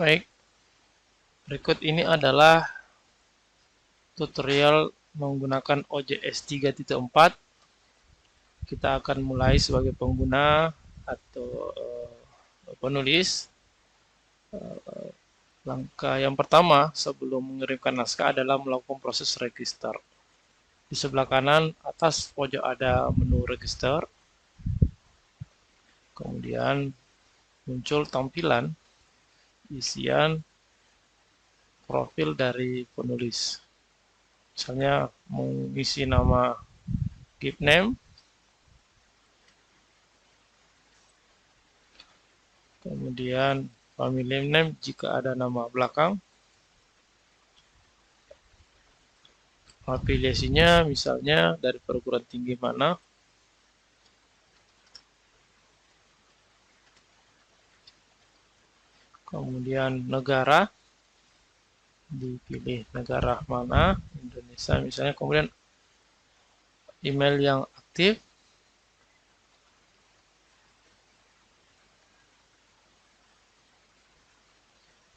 Baik, berikut ini adalah tutorial menggunakan OJS 3.4. Kita akan mulai sebagai pengguna atau penulis. Langkah yang pertama sebelum mengirimkan naskah adalah melakukan proses register. Di sebelah kanan atas pojok ada menu register. Kemudian muncul tampilan isian profil dari penulis. Misalnya mengisi nama, give name, kemudian family name jika ada nama belakang, afiliasinya misalnya dari perguruan tinggi mana, kemudian negara, dipilih negara mana, Indonesia misalnya, kemudian email yang aktif,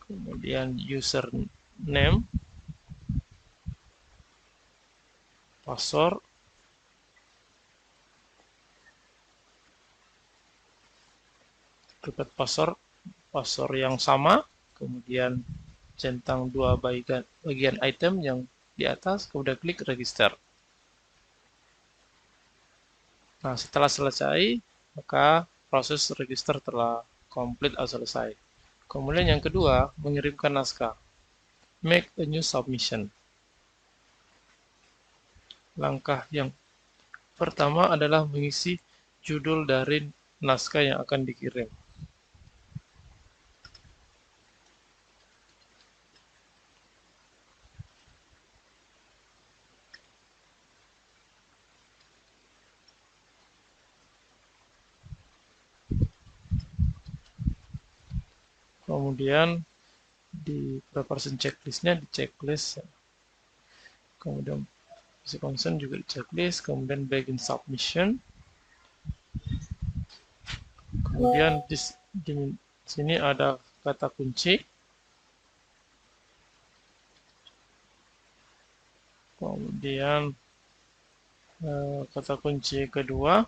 kemudian username, password, repeat password yang sama, kemudian centang dua bagian item yang di atas, kemudian klik register. Nah, setelah selesai, maka proses register telah komplit atau selesai. Kemudian yang kedua, mengirimkan naskah. Make a new submission. Langkah yang pertama adalah mengisi judul dari naskah yang akan dikirim. Kemudian di preparation checklistnya di checklist, kemudian isi concern juga di checklist, kemudian begin submission, kemudian di sini ada kata kunci, kemudian kata kunci kedua,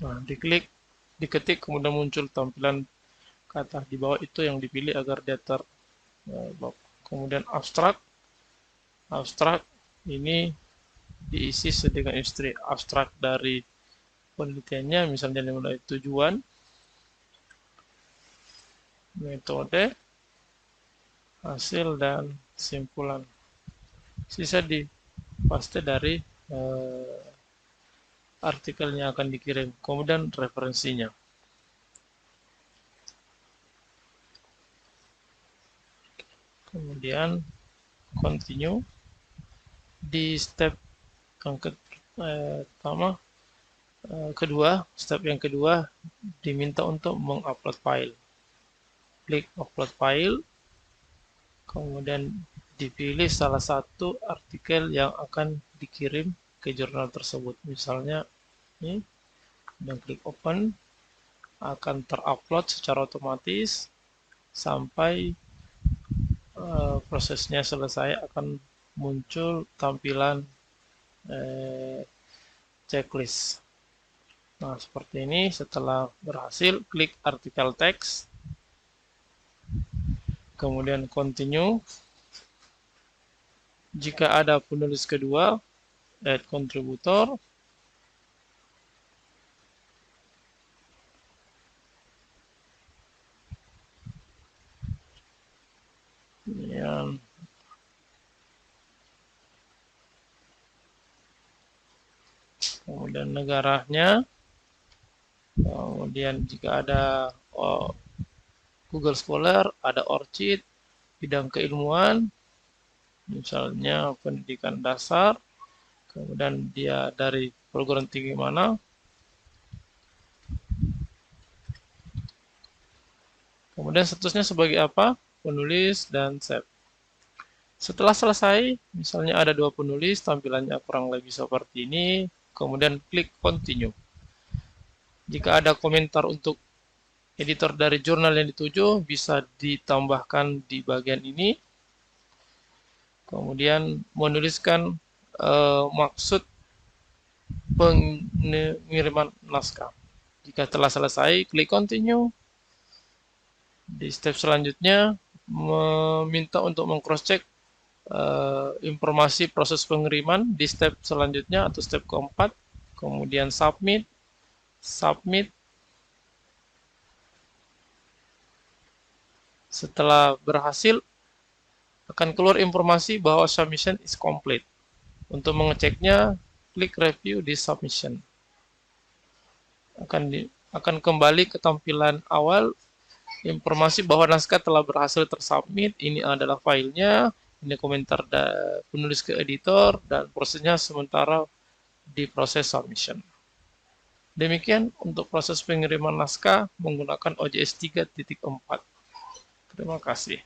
nah diklik, diketik, kemudian muncul tampilan kata di bawah itu yang dipilih agar dia kemudian abstrak ini diisi dengan istri abstrak dari penelitiannya, misalnya mulai tujuan, metode, hasil, dan kesimpulan. Sisa dipaste dari artikelnya akan dikirim, kemudian referensinya. Kemudian continue. Di step yang step yang kedua diminta untuk mengupload file. Klik upload file, kemudian dipilih salah satu artikel yang akan dikirim ke jurnal tersebut. Misalnya ini, dan klik open, akan terupload secara otomatis sampai prosesnya selesai, akan muncul tampilan checklist. Nah, seperti ini. Setelah berhasil, klik artikel teks, kemudian continue. Jika ada penulis kedua, add contributor, kemudian negaranya, kemudian jika ada Google Scholar, ada ORCID, bidang keilmuan, misalnya pendidikan dasar, kemudian dia dari perguruan tinggi mana, kemudian statusnya sebagai apa, penulis, dan save. Setelah selesai, misalnya ada 2 penulis, tampilannya kurang lebih seperti ini, kemudian klik continue. Jika ada komentar untuk editor dari jurnal yang dituju, bisa ditambahkan di bagian ini. Kemudian menuliskan maksud pengiriman naskah. Jika telah selesai, klik continue. Di step selanjutnya, meminta untuk meng-cross-check informasi proses pengiriman di step selanjutnya atau step keempat. Kemudian submit. Setelah berhasil, akan keluar informasi bahwa submission is complete. Untuk mengeceknya, klik review di submission. Akan kembali ke tampilan awal, informasi bahwa naskah telah berhasil tersubmit. Ini adalah filenya, ini komentar penulis ke editor, dan prosesnya sementara di proses submission. Demikian untuk proses pengiriman naskah menggunakan OJS 3.4. Terima kasih.